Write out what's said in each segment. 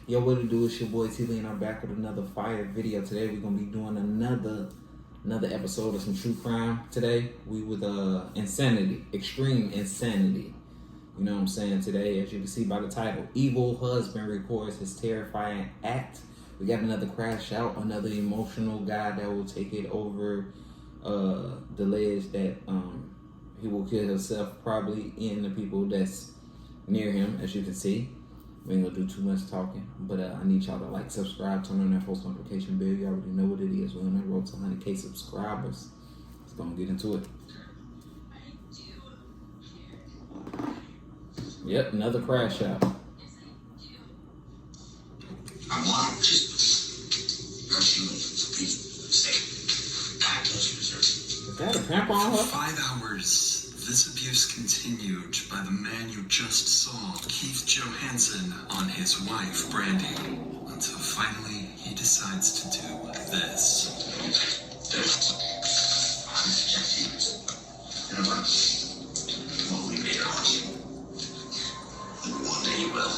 Yo, what it do? It's your boy IamTeeLee, and I'm back with another fire video. Today we're gonna be doing another episode of some true crime. Today we with insanity, extreme insanity. You know what I'm saying? Today, as you can see by the title, evil husband records his terrifying act. We got another crash out, another emotional guy that will take it over the ledge that he will kill himself, probably in the people that's near him, as you can see. We ain't gonna do too much talking, but I need y'all to like, subscribe, turn on that post notification bell. You already know what it is. We're on that road to 100K subscribers. Let's go and get into it. Yep, another crash out. I want just personally for people's sake. Is that a pimp on her? 5 hours. This abuse continued by the man you just saw, Keith Johansson, on his wife, Brandy, until finally he decides to do this. You know what? Well, we made our house. One day you will.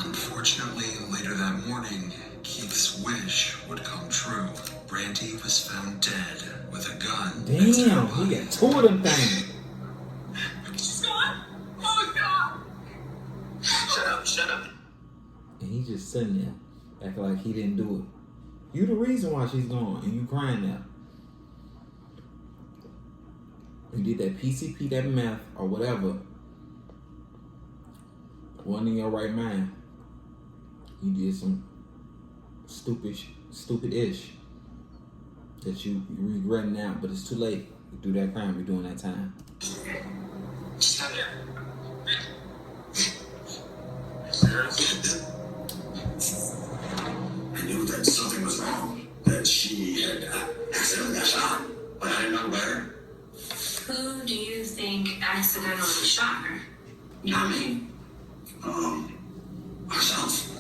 Unfortunately, later that morning, Keith's wish would come true. Brandy was found dead with a gun. Damn, he got two of them things. Shut up. And he just sitting there, acting like he didn't do it. You the reason why she's gone, and you crying now. You did that PCP, that meth, or whatever. One in your right mind. You did some stupid-ish that you regret now, but it's too late. You do that crime, you're doing that time. Stop there. I knew that something was wrong, that she had accidentally got shot, but I didn't know where. Who do you think accidentally shot her? Not me. Ourselves.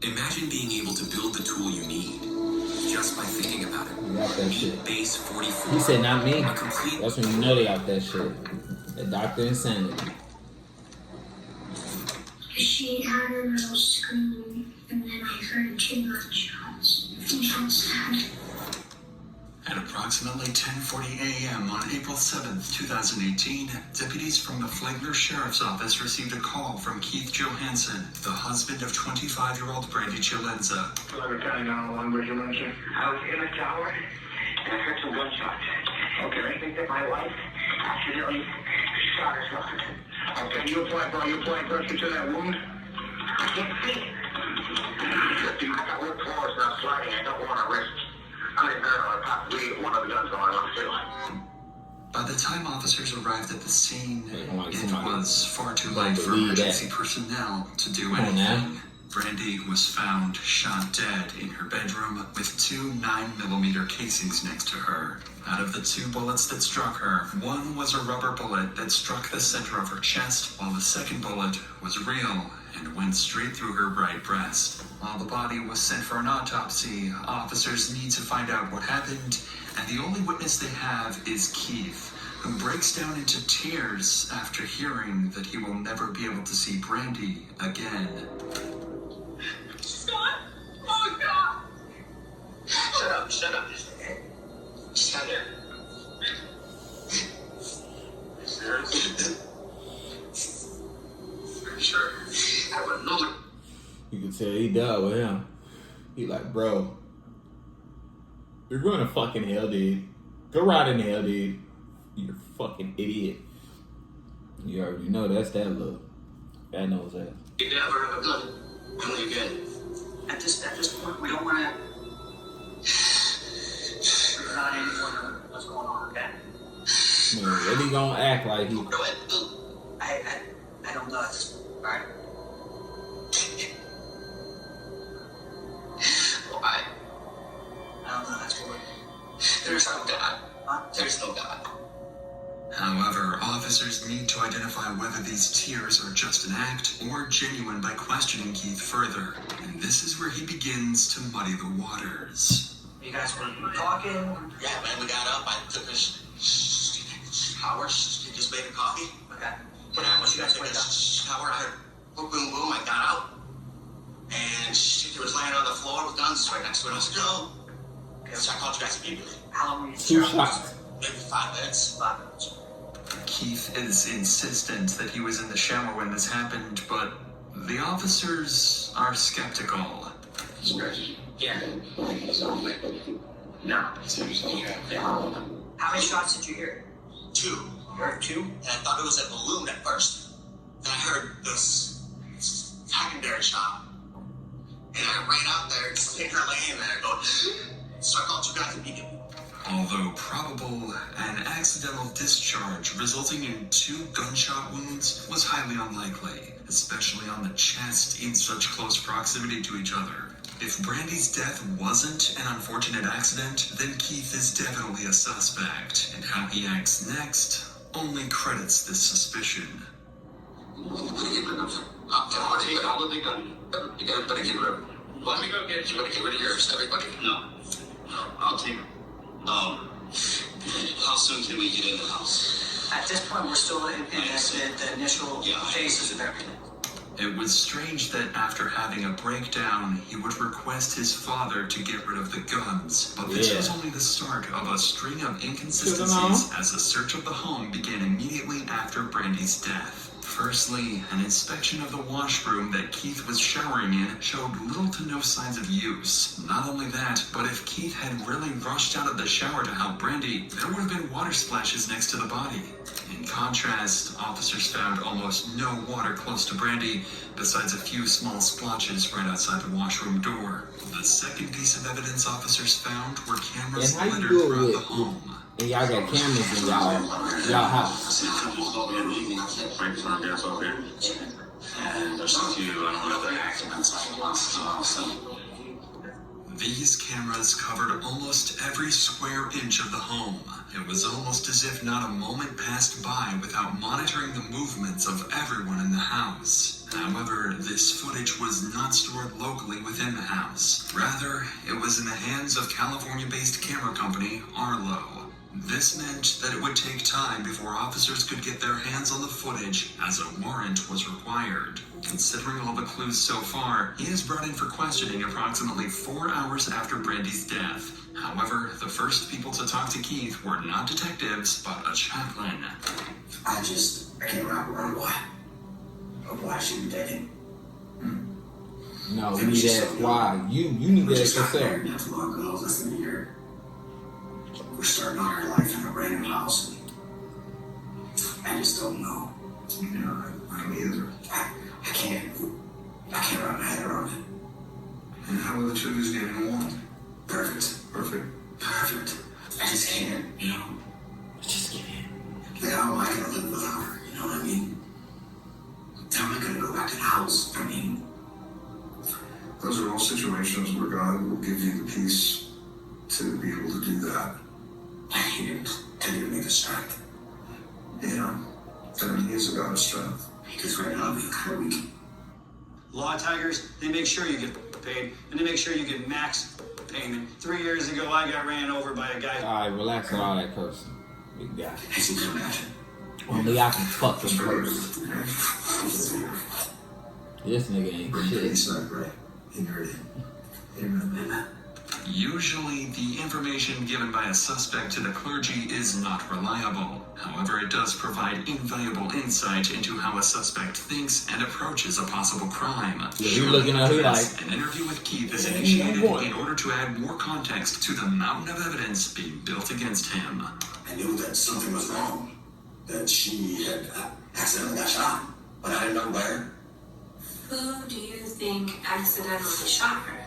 Imagine being able to build the tool you need just by thinking about it. You out that shit. Base 44. He said, not me. A complete. That's when you know they out that shit. The Dr. Insanity. She had a little scream, and then I heard 2 gunshots. And she was sad. At approximately 10:40 a.m. on April 7th, 2018, deputies from the Flagler Sheriff's Office received a call from Keith Johansson, the husband of 25-year-old Brandy Chilenza. Flagler County 911, where'd you mention? I was in the tower, and I heard some gunshots. Okay. I think that my wife accidentally shot herself. Okay, you apply pressure to that wound? I can't see. I got wood floors and I'm sliding. I don't want to risk possibly one of the guns going on too. By the time officers arrived at the scene, it was far too Like late for emergency personnel to do anything. Brandy was found shot dead in her bedroom with 2 9mm casings next to her. Out of the 2 bullets that struck her, one was a rubber bullet that struck the center of her chest, while the second bullet was real and went straight through her right breast. While the body was sent for an autopsy, officers need to find out what happened, and the only witness they have is Keith, who breaks down into tears after hearing that he will never be able to see Brandy again. Scott! Oh, God! Shut up. Just stand there. Sure. I would know it. You can tell he died with him. He like, bro, you're going to fucking hell, dude. Go right in hell, dude. You're a fucking idiot. You already know that's that look. That knows that. You never have a gun. Really good. At this point, we don't want to remind anyone of what's going on, okay? Man, what he gonna act like he... Go ahead. I don't know at this point, alright? Why? I don't know, that's what. There's no God. Huh? There's no God. However, officers need to identify whether these tears are just an act or genuine by questioning Keith further. And this is where he begins to muddy the waters. You guys were talking? Yeah, man, we got up. I took a shower. Just made a coffee. Okay. When I was You guys took a wake up. shower, I heard boom, boom, boom. I got out. was right next to it. I was like, no. So I called you guys immediately. How long were you 2 shots. Maybe 5 minutes. 5 minutes. Keith is insistent that he was in the shower when this happened, but the officers are skeptical. Yeah. No. Seriously, yeah. How many shots did you hear? 2. You heard 2? And I thought it was a balloon at first. Then I heard this secondary shot. And I ran out there, seeing her laying there, going, so I called you guys immediately. Although probable, an accidental discharge resulting in 2 gunshot wounds was highly unlikely, especially on the chest in such close proximity to each other. If Brandy's death wasn't an unfortunate accident, then Keith is definitely a suspect, and how he acts next only credits this suspicion. I'll take all of the gun. Everybody get rid of it. Let me go get you. Everybody get rid of yours. Everybody. No. I'll take it. How soon can we get in the house? At this point, we're still in the initial phases of everything. It was strange that after having a breakdown, he would request his father to get rid of the guns. But this was only the start of a string of inconsistencies as the search of the home began immediately after Brandy's death. Firstly, an inspection of the washroom that Keith was showering in showed little to no signs of use. Not only that, but if Keith had really rushed out of the shower to help Brandy, there would have been water splashes next to the body. In contrast, officers found almost no water close to Brandy, besides a few small splotches right outside the washroom door. The second piece of evidence officers found were cameras littered throughout the home. And y'all got cameras in y'all house. Right in front of us over here. And there's 2, I don't know, other accidents. These cameras covered almost every square inch of the home. It was almost as if not a moment passed by without monitoring the movements of everyone in the house. However, this footage was not stored locally within the house. Rather, it was in the hands of California-based camera company Arlo. This meant that it would take time before officers could get their hands on the footage, as a warrant was required. Considering all the clues so far, he is brought in for questioning approximately 4 hours after Brandy's death. However, the first people to talk to Keith were not detectives, but a chaplain. I can't wrap around why she was dead. No, we need to ask why. You need to ask yourself. Not too long ago, less than a year. We're starting our life in a brand new house. I just don't know. You know, I don't either. I can't wrap my head around it. And how are the children's getting along? Perfect. Perfect. I just can't, you know. Like, how am I gonna live without her? You know what I mean? How am I gonna go back to the house? I mean, Those are all situations where God will give you the peace to be able to do that. I need him to give me the strength. Yeah. And he is a God of strength. Because right now, I'm kind of weak. Law Tigers, they make sure you get paid, and they make sure you get max payment. 3 years ago, I got ran over by a guy. Alright, relax with all that cursing. Big guy. As you can imagine. Only I can fucking curse. This nigga ain't shit. It's not right. You heard it. Amen. Usually, the information given by a suspect to the clergy is not reliable. However, it does provide invaluable insight into how a suspect thinks and approaches a possible crime. You're looking at who like an interview with Keith is initiated in order to add more context to the mountain of evidence being built against him. I knew that something was wrong. That she had accidentally got shot. But I didn't know where. Who do you think accidentally shot her?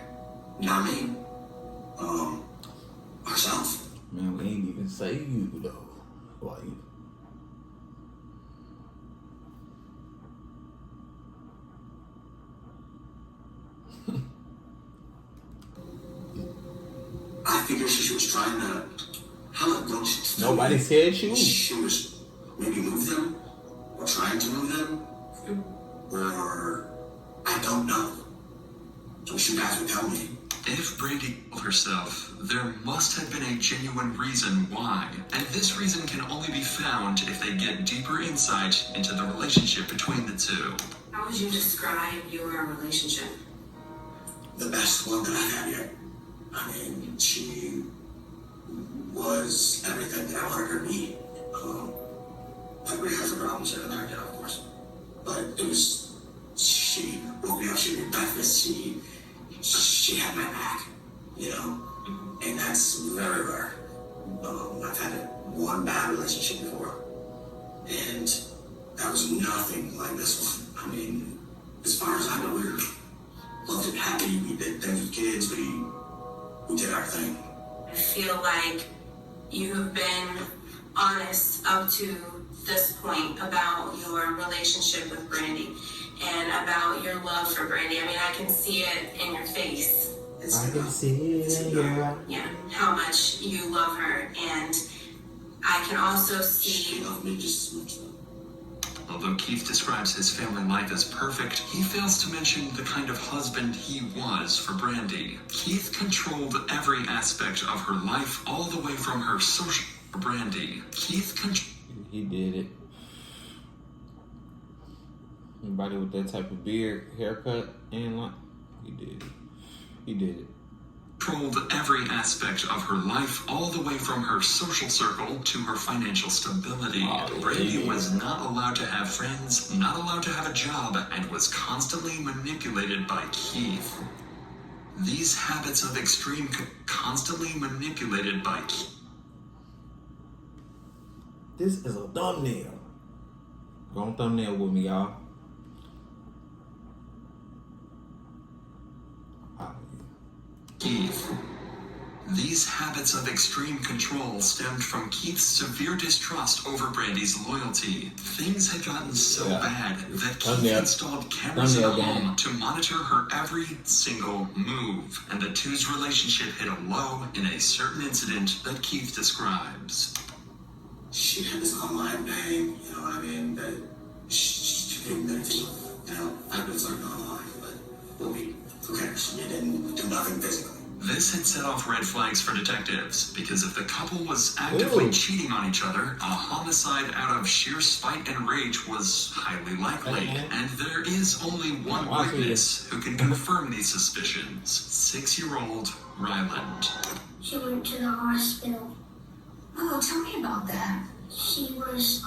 Not me. Herself. Man, we ain't even say you though. Why you? I figured she was trying to. Nobody said you. She was maybe move them, or trying to move them, or I don't know. I wish you guys would tell me. If Brandy killed herself, there must have been a genuine reason why. And this reason can only be found if they get deeper insight into the relationship between the two. How would you describe your relationship? The best one that I've had yet. I mean, she was everything that I wanted her to be. Everybody has their problems here and there, of course. But it was, she woke me up, she made me breakfast, she had my back, you know? And that's very rare. I've had one bad relationship before, and that was nothing like this one. I mean, as far as I know, we were loved and happy, we did things with kids, we did our thing. I feel like you have been honest up to this point about your relationship with Brandy and about your love for Brandy. I mean, I can see it in your face. I can see it in your eyes. Yeah, how much you love her, and I can also see. She loved me just as much. Although Keith describes his family life as perfect, he fails to mention the kind of husband he was for Brandy. Keith controlled every aspect of her life, all the way from her social. Brandy. Keith He did it. Anybody with that type of beard, haircut, and like, he did it. He did it. Controlled every aspect of her life, all the way from her social circle to her financial stability. Brandy was not allowed to have friends, not allowed to have a job, and was constantly manipulated by Keith. These habits of extreme constantly manipulated by Keith. This is a thumbnail. Go on thumbnail with me, y'all. Keith. These habits of extreme control stemmed from Keith's severe distrust over Brandy's loyalty. Things had gotten so bad that Keith installed cameras in the home to monitor her every single move, and the two's relationship hit a low in a certain incident that Keith describes. She had this online thing, you know what I mean, that she didn't meditate, you know, I've been starting online, but we'll be, who cares? She didn't do nothing physically. This had set off red flags for detectives, because if the couple was actively cheating on each other, a homicide out of sheer spite and rage was highly likely. And there is only one witness who can confirm these suspicions: 6-year-old Ryland. She went to the hospital. Oh, tell me about that. She was,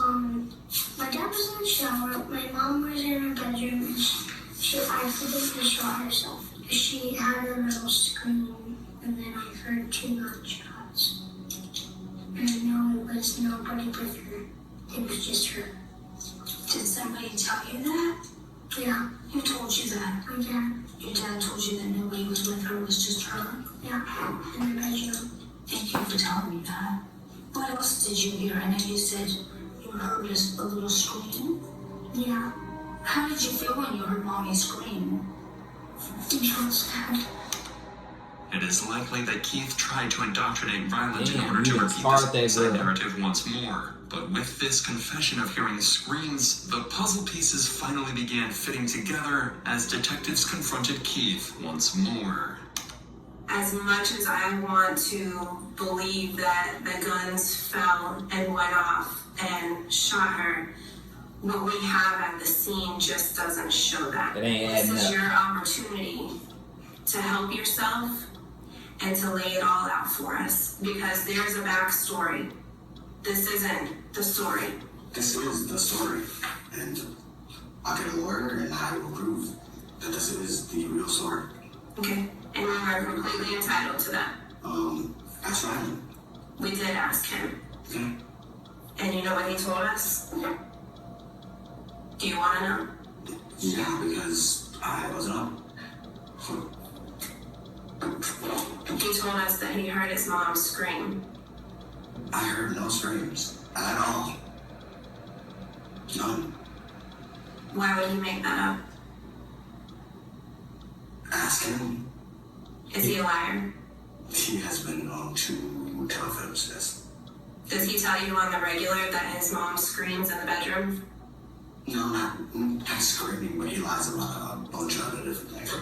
my dad was in the shower, my mom was in her bedroom, and she accidentally shot herself. She had a little scream, and then I heard 2 gunshots. And I know it was nobody with her. It was just her. Did somebody tell you that? Yeah. Who told you that? My dad. Your dad told you that nobody was with her, it was just her? Yeah, in the bedroom. Thank you for telling me that. What else did you hear? I know you said you heard a little scream. Yeah. How did you feel when you heard Mommy scream? It felt sad. It is likely that Keith tried to indoctrinate Ryland in order to repeat this side narrative once more. But with this confession of hearing screams, the puzzle pieces finally began fitting together as detectives confronted Keith once more. As much as I want to believe that the guns fell and went off and shot her, what we have at the scene just doesn't show that. This is your opportunity to help yourself and to lay it all out for us, because there's a backstory. This isn't the story. This is the story, and I'll get a lawyer and I will prove that this is the real story. Okay, and you are completely entitled to that. That's right. We did ask him. Okay. And you know what he told us? Do you want to know? Yeah, because I wasn't up. He told us that he heard his mom scream. I heard no screams at all. None. Why would he make that up? Ask him. Is he a liar? He has been on 2 telefilms, yes. Does he tell you on the regular that his mom screams in the bedroom? No, not screaming, but he lies about a bunch of other different things.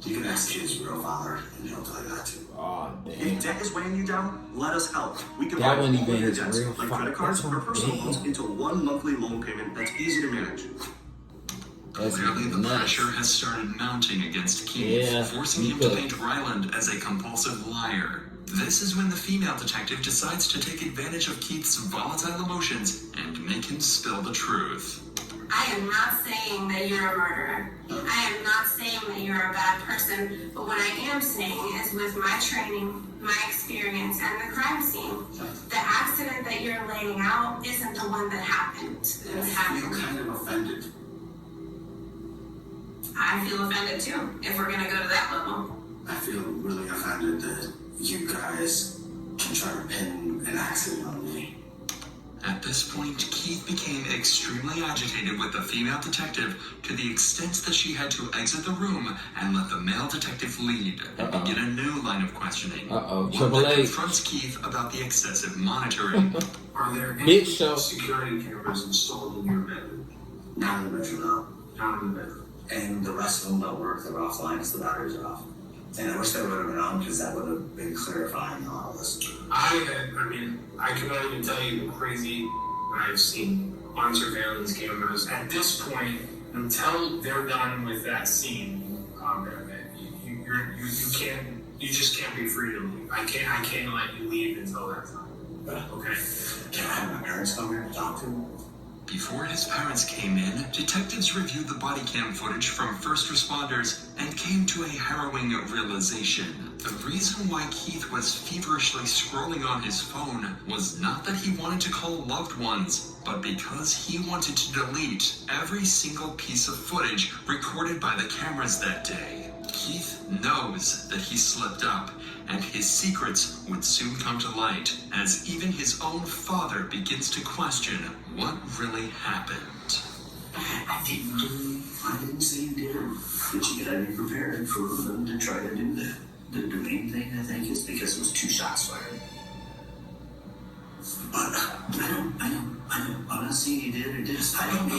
You can ask his real father, and he'll tell you that too. Oh, damn. If debt is weighing you down, let us help. We can That buy all wasn't of even your his debts, real like father. credit cards That's or personal damn. loans, into one monthly loan payment that's easy to manage. Clearly, the pressure has started mounting against Keith, forcing him to paint Ryland as a compulsive liar. This is when the female detective decides to take advantage of Keith's volatile emotions and make him spill the truth. I am not saying that you're a murderer. I am not saying that you're a bad person. But what I am saying is with my training, my experience, and the crime scene, the accident that you're laying out isn't the one that happened. I feel kind of offended. I feel offended too, if we're gonna go to that level. I feel really offended that you guys can try to pin an accident on me. At this point, Keith became extremely agitated with the female detective to the extent that she had to exit the room and let the male detective lead and begin a new line of questioning. One that confronts Keith about the excessive monitoring. Are there any security cameras installed in your bedroom? Not in the bedroom, no. Not in the bedroom. And the rest of them don't work, they're offline because the batteries are off. And I wish they would have been on because that would have been clarifying all of this. I mean, I cannot even tell you the crazy I've seen on surveillance cameras. At this point, until they're done with that scene, you just can't be free to leave. I can't let you leave until that time. Okay. Can I have my parents come here to talk to them? Before his parents came in, detectives reviewed the body cam footage from first responders and came to a harrowing realization. The reason why Keith was feverishly scrolling on his phone was not that he wanted to call loved ones, but because he wanted to delete every single piece of footage recorded by the cameras that day. Keith knows that he slipped up, and his secrets would soon come to light, as even his own father begins to question what really happened. I didn't say you did it, but you gotta be prepared for them to try to do that. The main thing, I think, is because it was 2 shots fired. But I know. I'm not saying you did or didn't. I don't know.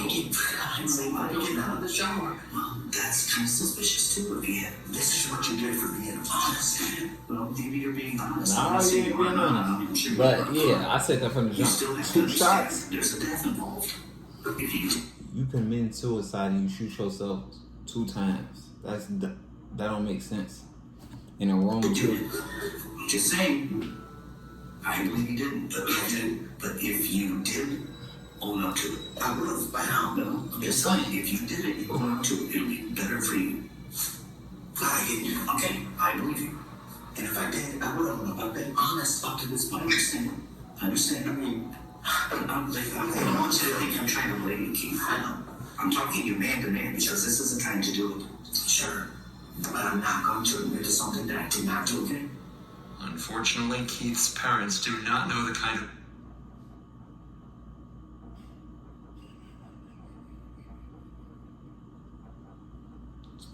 I'm saying I didn't get out of the shower. Well, that's kind of suspicious too. This is what you get for being honest. Well, maybe you're being honest. Nah, you ain't being honest. But yeah, I said that from the jump. 2 shots. There's a death involved. You commit suicide and you shoot yourself 2 times. That don't make sense. In a room too. Just saying. I believe you didn't, but I didn't. But if you did own up to it, I would have by now. No, I'm just saying, if you did it, you own up to it, it would be better for you. But I didn't. Okay, I believe you. And if I did, I would have. I've been honest up to this point. I understand. I mean, I don't want you to think I'm trying to blame you, Keith. I know. I'm talking to you man to man because this isn't trying to do it. Sure. But I'm not going to admit to something that I did not do, okay? Unfortunately, Keith's parents do not know the kind of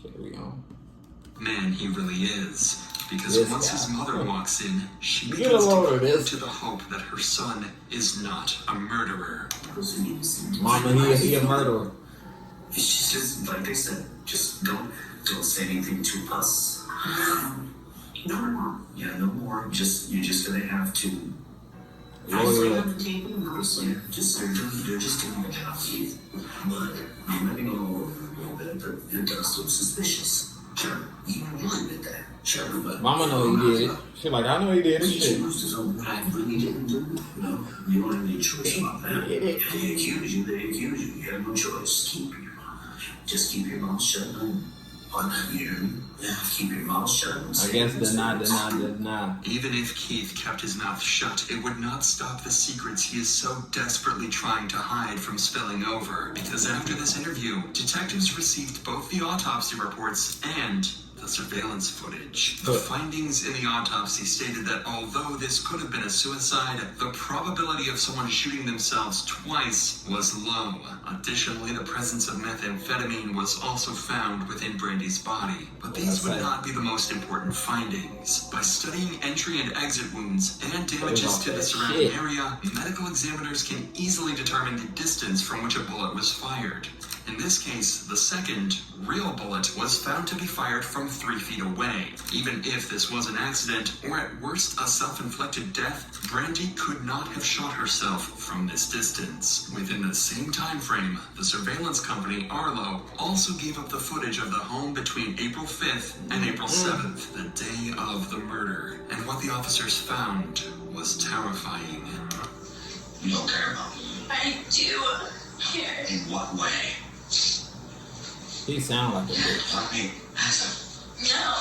carry on. Man he really is. Because once his mother walks in, she begins to cling to the hope that her son is not a murderer. Mama, he a murderer. It's just like they said, just don't say anything to us. No more. Yeah, no more. You're just gonna have to. Honestly, you're just doing your job, Keith. But you might be going over a little bit, but it does look suspicious. Sure, you admit that. Sure, but Mama know he did it. She like, I know he did it. He used his own right, but he didn't do it. No, you don't have any choice about that. They accuse you. You have no choice. Just keep your mouth shut. Keep your mouth shut. I guess deny. Even if Keith kept his mouth shut, it would not stop the secrets he is so desperately trying to hide from spilling over. Because after this interview, detectives received both the autopsy reports and the surveillance footage. The findings in the autopsy stated that although this could have been a suicide, the probability of someone shooting themselves twice was low. Additionally, the presence of methamphetamine was also found within Brandy's body. But these would not be the most important findings. By studying entry and exit wounds and damages to the surrounding area, medical examiners can easily determine the distance from which a bullet was fired. In this case, the second, real bullet was found to be fired from 3 feet away. Even if this was an accident, or at worst a self-inflicted death, Brandy could not have shot herself from this distance. Within the same time frame, the surveillance company, Arlo, also gave up the footage of the home between April 5th and April 7th, the day of the murder. And what the officers found was terrifying. You don't care about me. I do care. In what way? He sound like a bitch. Like me as a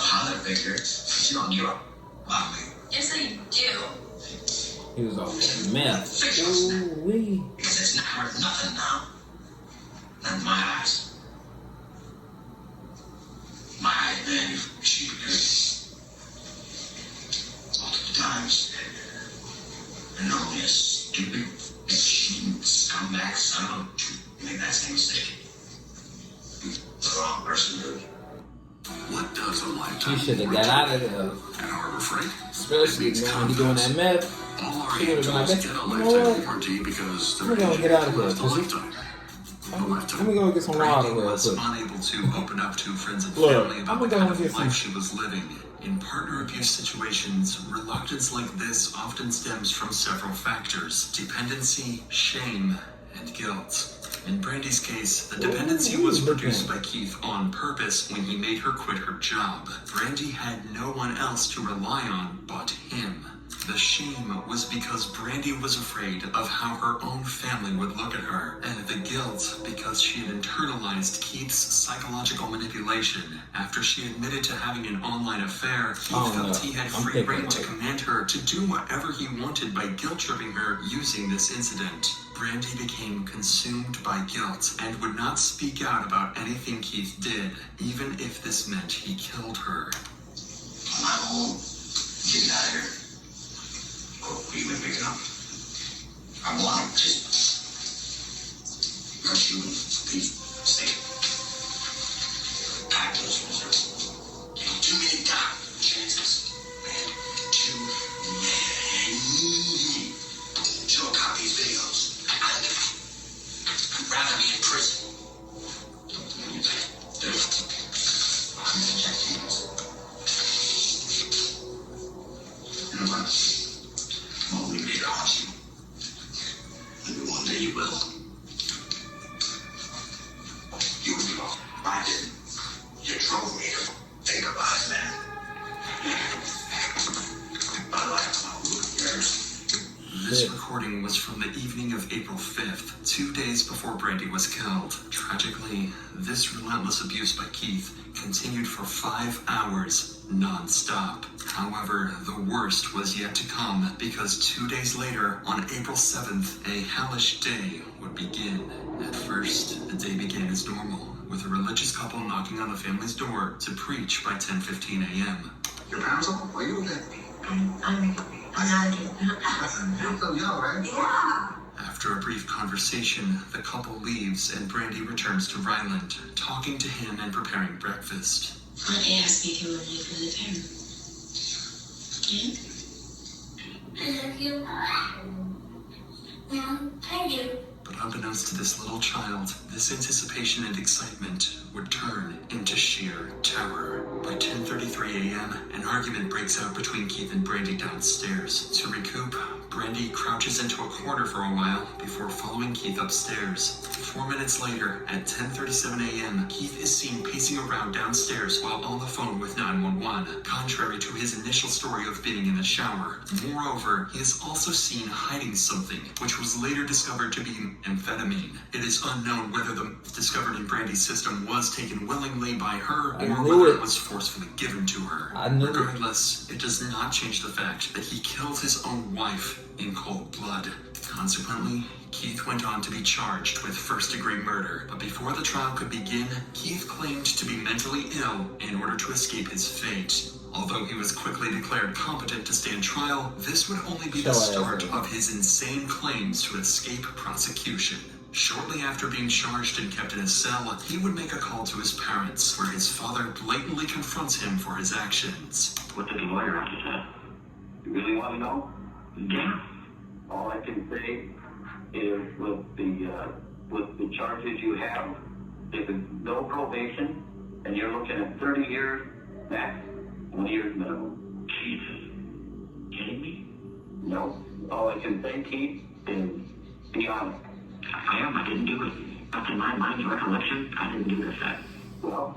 father figure. You don't give up about me. Yes, I do. He was off that meth. Ooh-wee. Because it's not worth nothing now. Not in my eyes. My eyes, man, you've cheated me. Multiple times. And not only a stupid, cheating, scumbag son of a... You make that same mistake. The wrong person, dude. What does a He lifetime should have got out of there. at Harbor Freight? Especially when he doing that meth. All our He would have been like, angels you get a know lifetime what? warranty because I'm gonna get out of here. last a lifetime. Let me go get some water Brandy real was quick. unable to open up to friends and Look, family I'm about gonna the go kind and of get life some. she was living. In partner abuse situations, reluctance like this often stems from several factors: dependency, shame, and guilt. In Brandy's case, the dependency was produced by Keith on purpose when he made her quit her job. Brandy had no one else to rely on but him. The shame was because Brandy was afraid of how her own family would look at her, and the guilt because she had internalized Keith's psychological manipulation. After she admitted to having an online affair, Keith felt he had free rein to command her to do whatever he wanted by guilt-tripping her using this incident. Brandy became consumed by guilt and would not speak out about anything Keith did, even if this meant he killed her. I'm not home. Get me out of here. What are you been picking up? I want to just let you be safe. God knows what's too many chances, man. Too many. Show a copy of these videos. I'd rather be in prison. I'm gonna check things. You know what? I won't leave it here to haunt you. Maybe one day you will. You would be wrong. I didn't. You drove me to think about it, man. My life, my yours. This recording was from the evening of April 5th, 2 days before Brandy was killed. Tragically, this relentless abuse by Keith continued for 5 hours, non-stop. However, the worst was yet to come, because 2 days later, on April 7th, a hellish day would begin. At first, the day began as normal, with a religious couple knocking on the family's door to preach by 10:15 a.m. Your parents home? Where you with I'm not again. You're so young, right? Yeah. After a brief conversation, the couple leaves and Brandy returns to Ryland, talking to him and preparing breakfast. They asked me if you wanted to live here. I love you. Yeah, I do. But unbeknownst to this little child, this anticipation and excitement would turn into sheer terror. By 10:33 a.m., an argument breaks out between Keith and Brandy downstairs. To recoup, Brandy crouches into a corner for a while before following Keith upstairs. 4 minutes later, at 10:37 a.m., Keith is seen pacing around downstairs while on the phone with 911, contrary to his initial story of being in the shower. Moreover, he is also seen hiding something, which was later discovered to be amphetamine. It is unknown whether the discovered in Brandy's system was taken willingly by her or whether it was forcefully given to her. Regardless, it does not change the fact that he killed his own wife in cold blood. Consequently, Keith went on to be charged with first-degree murder, but before the trial could begin, Keith claimed to be mentally ill in order to escape his fate. Although he was quickly declared competent to stand trial, this would only be the start of his insane claims to escape prosecution. Shortly after being charged and kept in a cell, he would make a call to his parents, where his father blatantly confronts him for his actions. What did the lawyer have to say? You really want to know? Yeah. All I can say is with the charges you have, if it's no probation, and you're looking at 30 years max, 20 years minimum. Jesus. Kidding me? No. All I can say, Keith, is be honest. I didn't do it. That's in my mind's recollection. I didn't do this act. Well,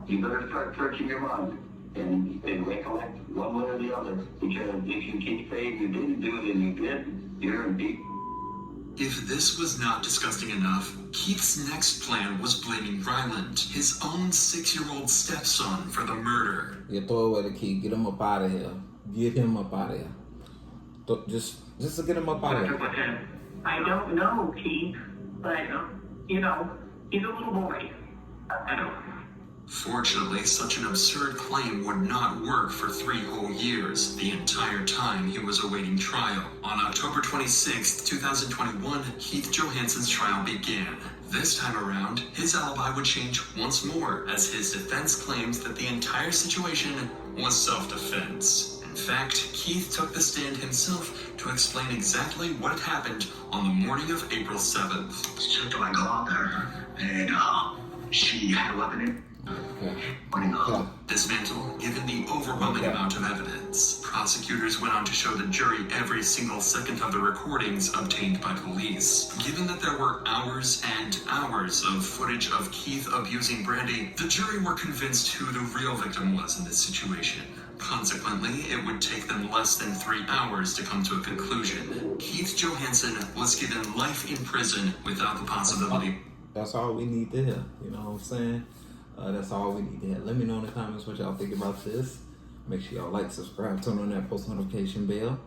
you better start searching your mind and recollect one way or the other. Because if you keep saying you didn't do it and you did, you're in deep. If this was not disgusting enough, Keith's next plan was blaming Ryland, his own 6-year-old stepson, for the murder. Yeah, throw away the key. Get him up out of here. Get him up out of here. Just to get him up out of here. I don't know, Keith, but, you know, he's a little boy. I don't. Fortunately, such an absurd claim would not work for 3 whole years, the entire time he was awaiting trial. On October 26, 2021, Keith Johansen's trial began. This time around, his alibi would change once more, as his defense claims that the entire situation was self-defense. In fact, Keith took the stand himself to explain exactly what had happened on the morning of April 7th. So I go out there, and she had a weapon in. Dismantle, given the overwhelming amount of evidence. Prosecutors went on to show the jury every single second of the recordings obtained by police. Given that there were hours and hours of footage of Keith abusing Brandy, the jury were convinced who the real victim was in this situation. Consequently, it would take them less than 3 hours to come to a conclusion. Keith Johansen was given life in prison without the possibility. That's all we need to hear. You know what I'm saying? That's all we need to hear. Let me know in the comments what y'all think about this. Make sure y'all like, subscribe, turn on that post notification bell.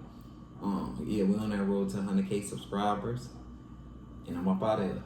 Yeah, we're on that road to 100K subscribers. And I'm up out of here.